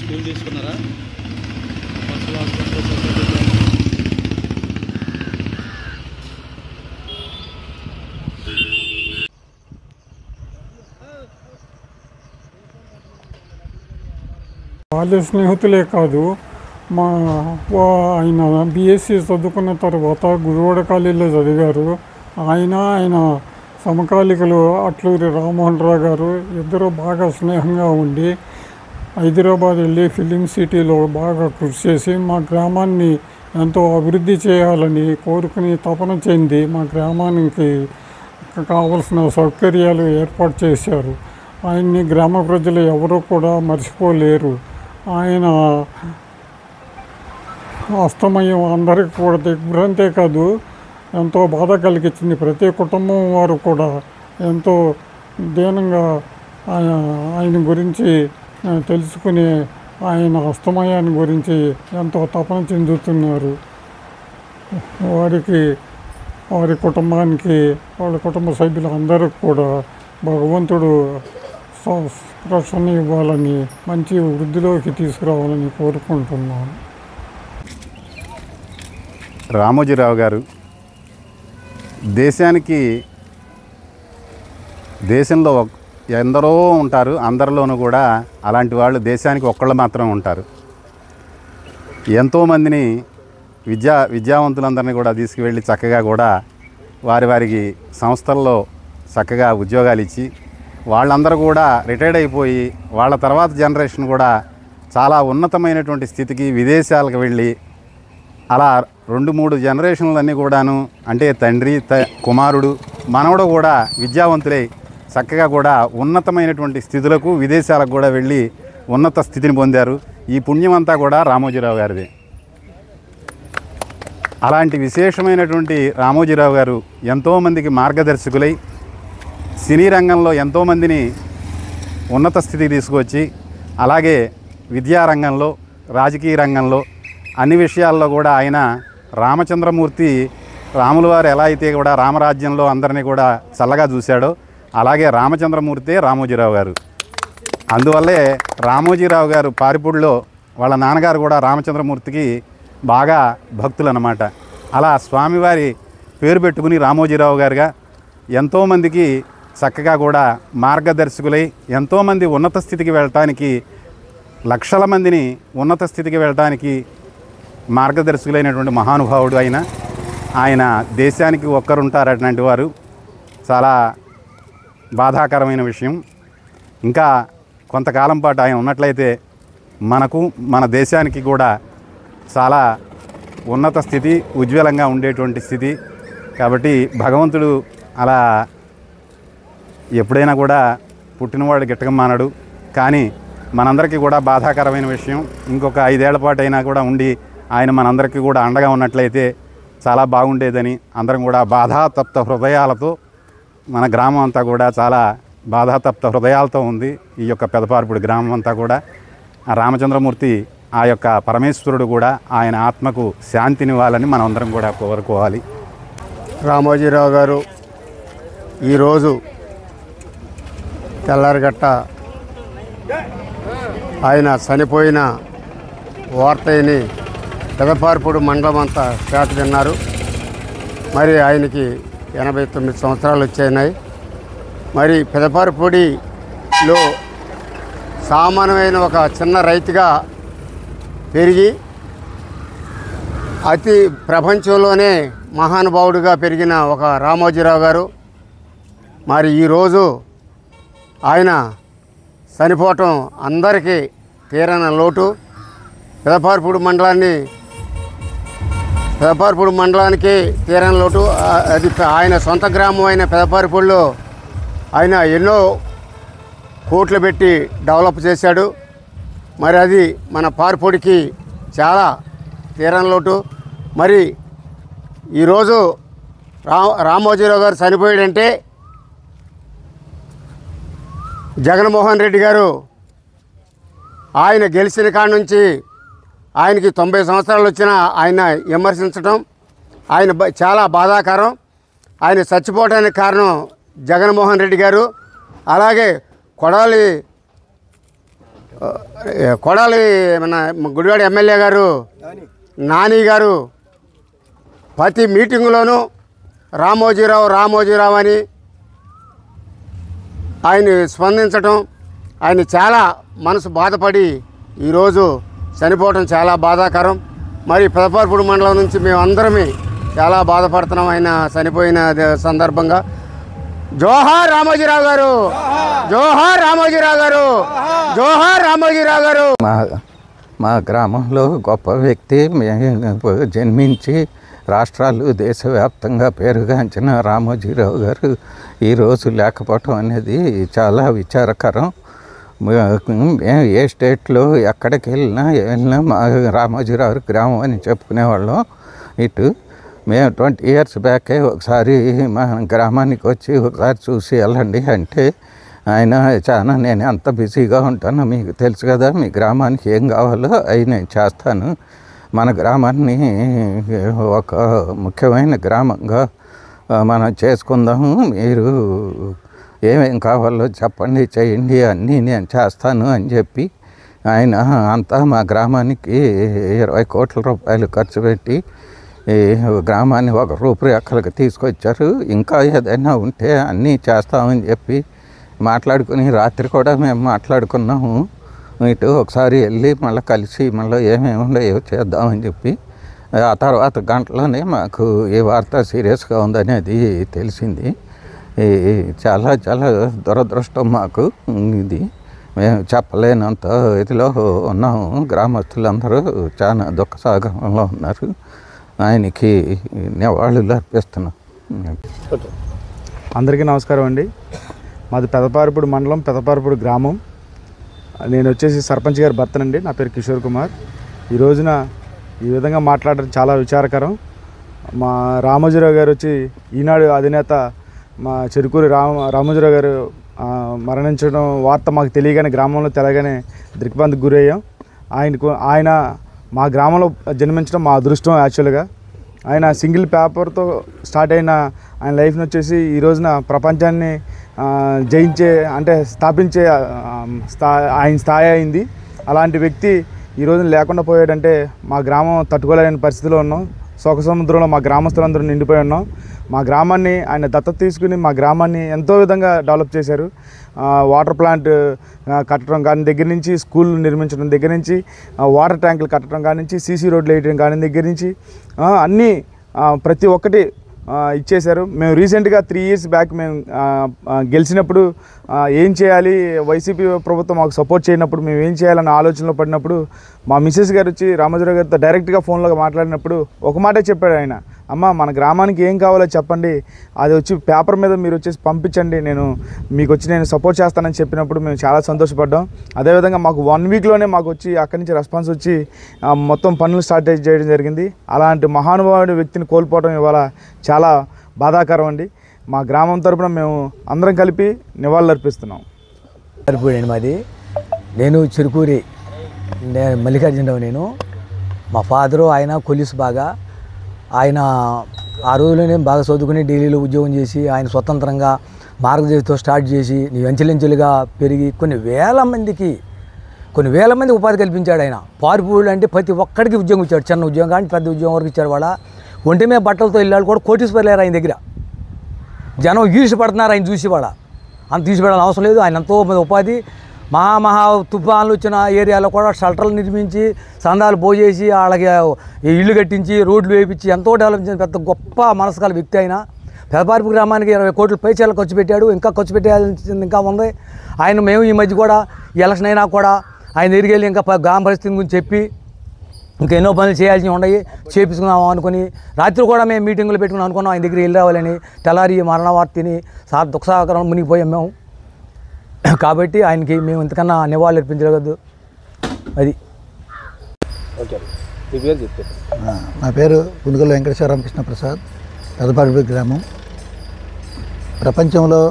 School తీసుకున్నారా? వాళ్ళ స్నేహితులే కాదు, ఆయన బీఎస్సీ చదువుకున్న తర్వాత గుడివాడ కాలేజీలో చదివారు. ఆయన సమకాలికలు అట్లూరి రామ్మోహన్ రావు గారు ఇద్దరు బాగా స్నేహంగా ఉండి హైదరాబాద్ వెళ్ళి ఫిలిం సిటీలో బాగా కృషి చేసి మా గ్రామాన్ని ఎంతో అభివృద్ధి చేయాలని కోరుకుని తపన చెంది మా గ్రామానికి కావలసిన సౌకర్యాలు ఏర్పాటు చేశారు. ఆయన్ని గ్రామ ప్రజలు ఎవరూ కూడా మర్చిపోలేరు. ఆయన అస్తమయం అందరికీ కూడా దిగ్భ్రాంతే కాదు, ఎంతో బాధ కలిగించింది. ప్రతి కుటుంబం వారు కూడా ఎంతో దీనంగా ఆయన గురించి తెలుసుకుని ఆయన అస్తమయాన్ని గురించి ఎంతో తపన చెందుతున్నారు. వారి కుటుంబానికి, వాళ్ళ కుటుంబ సభ్యులు అందరికీ కూడా భగవంతుడు రక్షణ ఇవ్వాలని, మంచి వృద్ధిలోకి తీసుకురావాలని కోరుకుంటున్నాను. రామోజీరావు గారు దేశంలో ఎందరో ఉంటారు, అందరిలోనూ కూడా అలాంటి వాళ్ళు దేశానికి ఒక్కళ్ళు మాత్రం ఉంటారు. ఎంతోమందిని విద్యావంతులందరినీ కూడా తీసుకువెళ్ళి చక్కగా కూడా వారికి సంస్థల్లో చక్కగా ఉద్యోగాలు ఇచ్చి వాళ్ళందరూ కూడా రిటైర్డ్ అయిపోయి వాళ్ళ తర్వాత జనరేషన్ కూడా చాలా ఉన్నతమైనటువంటి స్థితికి విదేశాలకు వెళ్ళి అలా 2-3 జనరేషన్లన్నీ కూడాను, అంటే తండ్రి, కుమారుడు, మనవడు కూడా విద్యావంతులై చక్కగా కూడా ఉన్నతమైనటువంటి స్థితులకు విదేశాలకు కూడా వెళ్ళి ఉన్నత స్థితిని పొందారు. ఈ పుణ్యమంతా కూడా రామోజీరావు గారిదే. అలాంటి విశేషమైనటువంటి రామోజీరావు గారు ఎంతోమందికి మార్గదర్శకులై సినీ రంగంలో ఎంతోమందిని ఉన్నత స్థితికి తీసుకొచ్చి, అలాగే విద్యారంగంలో, రాజకీయ రంగంలో అన్ని విషయాల్లో కూడా ఆయన రామచంద్రమూర్తి రాముల వారు ఎలా అయితే కూడా రామరాజ్యంలో అందరినీ కూడా చల్లగా చూశాడో అలాగే రామచంద్రమూర్తి రామోజీరావు గారు. అందువల్లే రామోజీరావు గారు పారిపూడిలో వాళ్ళ నాన్నగారు కూడా రామచంద్రమూర్తికి బాగా భక్తులు అన్నమాట. అలా స్వామివారి పేరు పెట్టుకుని రామోజీరావు గారుగా ఎంతోమందికి చక్కగా కూడా మార్గదర్శకులై ఎంతోమంది ఉన్నత స్థితికి వెళ్ళటానికి, లక్షల మందిని ఉన్నత స్థితికి వెళ్ళటానికి మార్గదర్శకులైనటువంటి మహానుభావుడు ఆయన దేశానికి ఒక్కరుంటారటువంటి వారు. చాలా బాధాకరమైన విషయం. ఇంకా కొంతకాలం పాటు ఆయన ఉన్నట్లయితే మనకు మన దేశానికి కూడా చాలా ఉన్నత స్థితి, ఉజ్వలంగా ఉండేటువంటి స్థితి. కాబట్టి భగవంతుడు అలా ఎప్పుడైనా కూడా పుట్టినవాడు గిట్టక మానడు. కానీ మనందరికీ కూడా బాధాకరమైన విషయం. ఇంకొక 5 ఏళ్ల పాటు అయినా కూడా ఉండి ఆయన మనందరికీ కూడా అండగా ఉన్నట్లయితే చాలా బాగుండేదని అందరం కూడా బాధాతప్త హృదయాలతో, మన గ్రామం అంతా కూడా చాలా బాధాతప్త హృదయాలతో ఉంది. ఈ యొక్క పెదపార్పుడి గ్రామం అంతా కూడా ఆ రామచంద్రమూర్తి, ఆ యొక్క పరమేశ్వరుడు కూడా ఆయన ఆత్మకు శాంతినివ్వాలని మనం అందరం కూడా కోరుకోవాలి. రామోజీరావు గారు ఈరోజు తెల్లారిగట్ట ఆయన చనిపోయిన వార్తని పెదపార్పుడు మండలం అంతా చేత విన్నారు. మరి ఆయనకి 89 సంవత్సరాలు వచ్చాయి. మరి పెదపార్పుడిలో సామాన్యమైన ఒక చిన్న రైతుగా పెరిగి అతి ప్రపంచంలోనే మహానుభావుడిగా పెరిగిన ఒక రామోజీరావు గారు మరి ఈరోజు ఆయన చనిపోవటం అందరికీ తీరని లోటు. పెదపార్పుడు మండలానికి తీరని లోటు. అది ఆయన సొంత గ్రామం అయిన పెదపార్పుడిలో ఆయన ఎన్నో కోట్లు పెట్టి డెవలప్ చేశాడు. మరి అది మన పార్పుడికి చాలా తీరని లోటు. మరి ఈరోజు రామోజీరావు గారు చనిపోయాడంటే జగన్మోహన్ రెడ్డి గారు ఆయన గెలిచిన కాడి నుంచి ఆయనకి 90 సంవత్సరాలు వచ్చినా ఆయన విమర్శించడం ఆయన చాలా బాధాకరం. ఆయన చచ్చిపోవడానికి కారణం జగన్మోహన్ రెడ్డి గారు. అలాగే కొడాలి మన గుడివాడ ఎమ్మెల్యే గారు నాని గారు ప్రతి మీటింగులోనూ రామోజీరావు అని ఆయన స్పందించటం, ఆయన చాలా మనసు బాధపడి ఈరోజు చనిపోవటం చాలా బాధాకరం. మరి పెదపార్పుడు మండలం నుంచి మేమందరమే చాలా బాధపడుతున్నాం ఆయన చనిపోయిన సందర్భంగా. జోహార్ రామోజీరావు గారు, జోహార్ రామోజీరావు గారు, జోహార్ రామోజీరావు గారు. మా గ్రామంలో గొప్ప వ్యక్తి జన్మించి రాష్ట్రాలు దేశవ్యాప్తంగా పేరుగాంచిన రామోజీరావు గారు ఈరోజు లేకపోవటం అనేది చాలా విచారకరం. ఏ స్టేట్లో ఎక్కడికి వెళ్ళినా మా రామోజీరావు గ్రామం అని చెప్పుకునేవాళ్ళం. ఇటు మేము 20 years బ్యాకే ఒకసారి మా గ్రామానికి వచ్చి ఒకసారి చూసి వెళ్ళండి అంటే ఆయన చాలా, నేను అంత బిజీగా ఉంటాను, మీకు తెలుసు కదా, మీ గ్రామానికి ఏం కావాలో అవి నేను చేస్తాను, మన గ్రామాన్ని ఒక ముఖ్యమైన గ్రామంగా మనం చేసుకుందాము, మీరు ఏమేం కావాలో చెప్పండి, చేయండి, అన్నీ నేను చేస్తాను అని చెప్పి ఆయన అంతా మా గ్రామానికి 20 కోట్ల రూపాయలు ఖర్చు పెట్టి గ్రామాన్ని ఒక రూపురేఖలకు తీసుకొచ్చారు. ఇంకా ఏదైనా ఉంటే అన్నీ చేస్తామని చెప్పి మాట్లాడుకుని రాత్రి కూడా మేము మాట్లాడుకున్నాము. ఇటు ఒకసారి వెళ్ళి మళ్ళీ కలిసి మళ్ళీ ఏమేమి ఉన్నాయో చేద్దామని చెప్పి ఆ తర్వాత గంటలోనే మాకు ఈ వార్త సీరియస్గా ఉందనేది తెలిసింది. చాలా చాలా దురదృష్టం మాకు ఇది. మేము చెప్పలేనంత ఇదిలో ఉన్నాము. గ్రామస్తులందరూ చాలా దుఃఖసాగరంలో ఉన్నారు. ఆయనకి నివాళులు అర్పిస్తున్నాం. అందరికీ నమస్కారం అండి. మాది పెదపార్పుడు మండలం, పెదపార్పుడు గ్రామం. నేను వచ్చేసి సర్పంచ్ గారి భర్తనండి. నా పేరు కిషోర్ కుమార్. ఈ రోజున ఈ విధంగా మాట్లాడడం చాలా విచారకరం. మా రామోజీరావు గారు వచ్చి ఈనాడు అధినేత మా చెరుకూరి రామోజీరావు గారు మరణించడం వార్త మాకు తెలియగానే, గ్రామంలో తెలియగానే దిగ్భ్రాంతికి గురయ్యాం. ఆయన మా గ్రామంలో జన్మించడం మా అదృష్టం యాక్చువల్గా. ఆయన సింగిల్ పేపర్తో స్టార్ట్ అయిన ఆయన లైఫ్ని వచ్చేసి ఈ రోజున ప్రపంచాన్ని జయించే అంటే స్థాపించే ఆయన స్థాయి అయింది. అలాంటి వ్యక్తి ఈ రోజున లేకుండా పోయాడంటే మా గ్రామం తట్టుకోలేని పరిస్థితిలో ఉన్నాం. శోక సముద్రంలో మా గ్రామస్తులందరూ నిండిపోయి ఉన్నాం. మా గ్రామాన్ని ఆయన దత్తత తీసుకుని మా గ్రామాన్ని ఎంతో విధంగా డెవలప్ చేశారు. వాటర్ ప్లాంట్ కట్టడం కానీ దగ్గర నుంచి, స్కూల్ నిర్మించడం దగ్గర నుంచి, వాటర్ ట్యాంకులు కట్టడం కానీ నుంచి, సీసీ రోడ్లు వేయడం కానీ దగ్గర నుంచి అన్నీ ప్రతి ఒక్కటి ఇచ్చేశారు. మేము రీసెంట్గా 3 years బ్యాక్ మేము గెలిచినప్పుడు ఏం చేయాలి, వైసీపీ ప్రభుత్వం మాకు సపోర్ట్ చేయనప్పుడు మేము ఏం చేయాలన్న ఆలోచనలో పడినప్పుడు మా మిస్సెస్ గారు వచ్చి రామోజీరావు గారితో డైరెక్ట్గా ఫోన్లో మాట్లాడినప్పుడు ఒక మాటే చెప్పాడు ఆయన, అమ్మ మన గ్రామానికి ఏం కావాలో చెప్పండి, అది వచ్చి పేపర్ మీద మీరు వచ్చేసి పంపించండి, మీకు వచ్చి నేను సపోర్ట్ చేస్తానని చెప్పినప్పుడు మేము చాలా సంతోషపడ్డాం. అదేవిధంగా మాకు 1 weekలోనే మాకు వచ్చి అక్కడి నుంచి రెస్పాన్స్ వచ్చి మొత్తం పనులు స్టార్ట్ చేయడం జరిగింది. అలాంటి మహానుభావుడి వ్యక్తిని కోల్పోవడం ఇవాళ చాలా బాధాకరం అండి. మా గ్రామం తరపున మేము అందరం కలిపి నివాళులు అర్పిస్తున్నాం. మాది నేను చిరుకూరి మల్లికార్జునరావు. నేను మా ఫాదరు ఆయన కొలిసి బాగా ఆయన ఆ రోజులోనే బాగా చదువుకుని ఢిల్లీలో ఉద్యోగం చేసి ఆయన స్వతంత్రంగా మార్గదర్శితో స్టార్ట్ చేసి అంచెలంచెలుగా పెరిగి కొన్ని వేల మంది ఉపాధి కల్పించాడు. ఆయన పారిపూళ్ళు అంటే ప్రతి ఒక్కడికి ఉద్యోగం ఇచ్చాడు. చిన్న ఉద్యోగం కానీ పెద్ద ఉద్యోగం వరకు ఇచ్చాడు. వాళ్ళ ఒంటి మీద బట్టలతో వెళ్ళాడు కూడా కోటీశ్వర్లేరు ఆయన దగ్గర. జనం ఈసిపడుతున్నారు ఆయన చూసి. వాళ్ళ అంత తీసిపెట్టాలని అవసరం లేదు. ఆయన ఎంతో మంది ఉపాధి మహా తుఫాన్లు వచ్చిన ఏరియాలో కూడా షెల్టర్లు నిర్మించి సందాలు పోజేసి వాళ్ళకి ఇల్లు కట్టించి రోడ్లు వేయించి ఎంతో డెవలప్ చేసిన పెద్ద గొప్ప మనసుకాల వ్యక్తి. ఆయన పెదపార్పు గ్రామానికి 20 కోట్ల పైచీలకు ఖర్చు పెట్టాడు. ఇంకా ఖర్చు పెట్టాల్సింది ఇంకా ఉంది. మేము ఈ మధ్య కూడా ఎలక్షన్ అయినా కూడా ఆయన దగ్గరికి వెళ్ళి ఇంకా గ్రామ పరిస్థితి గురించి చెప్పి ఇంకా ఎన్నో పనులు చేయాల్సినవి ఉన్నాయి చేపించుకున్నాము అనుకుని రాత్రి కూడా మేము మీటింగులు పెట్టుకుని అనుకున్నాం ఆయన దగ్గర వెళ్ళి రావాలని. తెల్లారి మరణ వార్తని దుఃఖసాగరం మునిగిపోయాం మేము. కాబట్టి ఆయనకి మేము ఇంతకన్నా నివాళులు అర్పించగలదు. అది నా పేరు పునుగల వెంకటేశ్వరరామకృష్ణ ప్రసాద్, పెదపార్పుడి గ్రామం. ప్రపంచంలో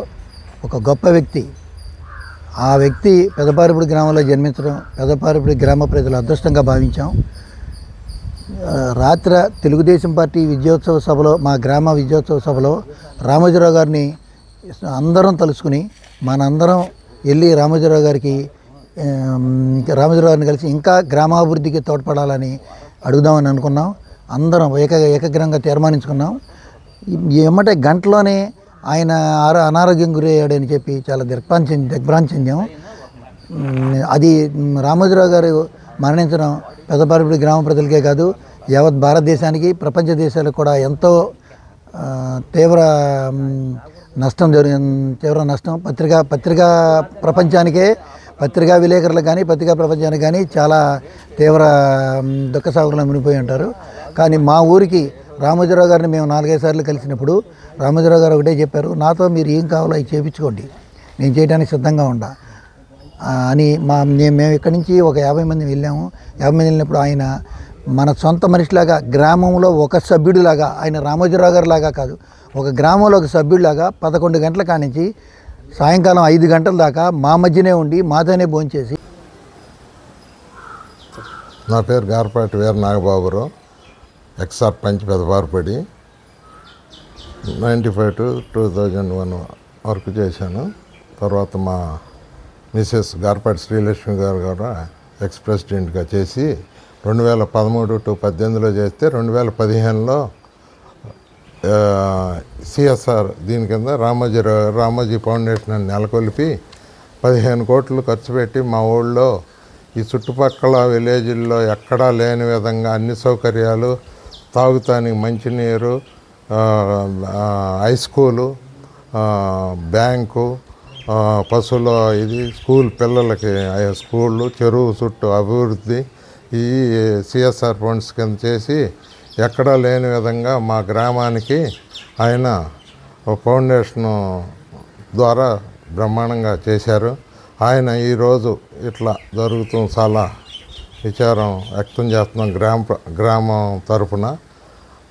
ఒక గొప్ప వ్యక్తి, ఆ వ్యక్తి పెదపార్పుడి గ్రామంలో జన్మించడం పెదపార్పుడి గ్రామ ప్రజలు అదృష్టంగా భావించాం. రాత్రి తెలుగుదేశం పార్టీ విజయోత్సవ సభలో, మా గ్రామ విజయోత్సవ సభలో రామోజీరావు గారిని అందరం తలుసుకుని మనందరం వెళ్ళి రామోజీరావు గారిని కలిసి ఇంకా గ్రామాభివృద్ధికి తోడ్పడాలని అడుగుదామని అనుకున్నాం. అందరం ఏకగ్రంగా తీర్మానించుకున్నాం. ఎమ్మటే గంటలోనే ఆయన అనారోగ్యం గురయ్యాడని చెప్పి చాలా దిగ్భ్రాంతి చెందాం. అది రామోజీరావు గారు మరణించడం పెదపార్పుడి గ్రామ ప్రజలకే కాదు, యావత్ భారతదేశానికి, ప్రపంచ దేశాలకు కూడా ఎంతో తీవ్ర నష్టం. పత్రికా ప్రపంచానికే, పత్రికా విలేకరులకు కానీ పత్రికా ప్రపంచానికి కానీ చాలా తీవ్ర దుఃఖసాగరంలో మునిగిపోయి ఉంటారు. కానీ మా ఊరికి రామోజీరావు గారిని మేము 4-5 సార్లు కలిసినప్పుడు రామోజీరావు గారు ఒకటే చెప్పారు, నాతో మీరు ఏం కావాలో అవి చేయించుకోండి, నేను చేయడానికి సిద్ధంగా ఉండా అని. మేము ఇక్కడి నుంచి ఒక 50 మంది వెళ్ళాము. 50 మంది వెళ్ళినప్పుడు ఆయన మన సొంత మనిషిలాగా, గ్రామంలో ఒక సభ్యుడిలాగా, ఆయన రామోజీరావు గారి లాగా కాదు, ఒక గ్రామంలో ఒక సభ్యుడిలాగా 11 గంటల కానించి సాయంకాలం 5 గంటల దాకా మా మధ్యనే ఉండి మాతోనే భోంచేసి. నా పేరు గారపాటి వీర నాగబాబురావు, ఎక్స్ సర్పంచ్ పెదపార్పడి. 95 to 2001 వరకు చేశాను. తర్వాత మా మిసెస్ గారపాటి శ్రీలక్ష్మి గారు కూడా ఎక్స్ ప్రెసిడెంట్గా చేసి 2013 to 2018 చేస్తే 2015లో సిఎస్ఆర్ దీని కింద రామోజీ ఫౌండేషన్ అని నెలకొల్పి 15 కోట్లు ఖర్చు పెట్టి మా ఊళ్ళో ఈ చుట్టుపక్కల విలేజ్ల్లో ఎక్కడా లేని విధంగా అన్ని సౌకర్యాలు, తాగుతానికి మంచినీరు, హై స్కూలు, బ్యాంకు, పశువుల స్కూల్ పిల్లలకి స్కూళ్ళు, చెరువు చుట్టూ అభివృద్ధి ఈ సిఎస్ఆర్ ఫండ్స్ కింద చేసి ఎక్కడా లేని విధంగా మా గ్రామానికి ఆయన ఫౌండేషను ద్వారా బ్రహ్మాండంగా చేశారు. ఆయన ఈరోజు ఇట్లా జరుగుతూ చాలా విచారం వ్యక్తం చేస్తున్నాం గ్రామం తరఫున.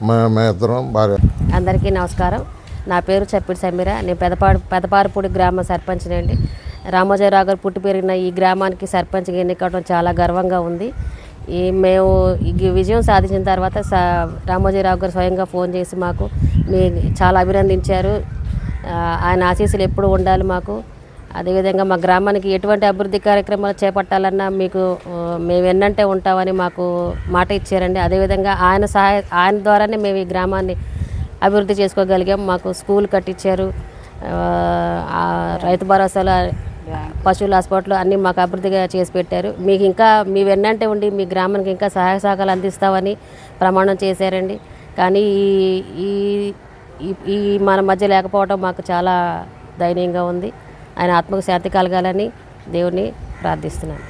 మేమిద్దరం భార్య. అందరికీ నమస్కారం. నా పేరు చప్పిడి సమీర. నేను పెదపార్పుడి గ్రామ సర్పంచ్ని అండి. రామోజీరావు గారు పుట్టి పెరిగిన ఈ గ్రామానికి సర్పంచ్గా ఎన్నికవడం చాలా గర్వంగా ఉంది. మేము ఈ విజయం సాధించిన తర్వాత రామోజీరావు గారు స్వయంగా ఫోన్ చేసి మాకు చాలా అభినందించారు. ఆయన ఆశీస్సులు ఎప్పుడు ఉండాలి మాకు. అదేవిధంగా మా గ్రామానికి ఎటువంటి అభివృద్ధి కార్యక్రమాలు చేపట్టాలన్నా మీకు మేము ఎన్నంటే ఉంటామని మాకు మాట ఇచ్చారండి. అదేవిధంగా ఆయన ద్వారానే మేము ఈ గ్రామాన్ని అభివృద్ధి చేసుకోగలిగాం. మాకు స్కూల్ కట్టించారు, రైతు భరోసాల పశువుల హాస్పిటల్ అన్నీ మాకు అభివృద్ధిగా చేసి పెట్టారు. మీకు ఇంకా మీ వెన్నంటే ఉండి మీ గ్రామానికి ఇంకా సహాయ సహకారాలు అందిస్తామని ప్రమాణం చేశారండి. కానీ ఈ మన మధ్య లేకపోవడం మాకు చాలా దయనీయంగా ఉంది. ఆయన ఆత్మకు శాంతి కలగాలని దేవుని ప్రార్థిస్తున్నాను.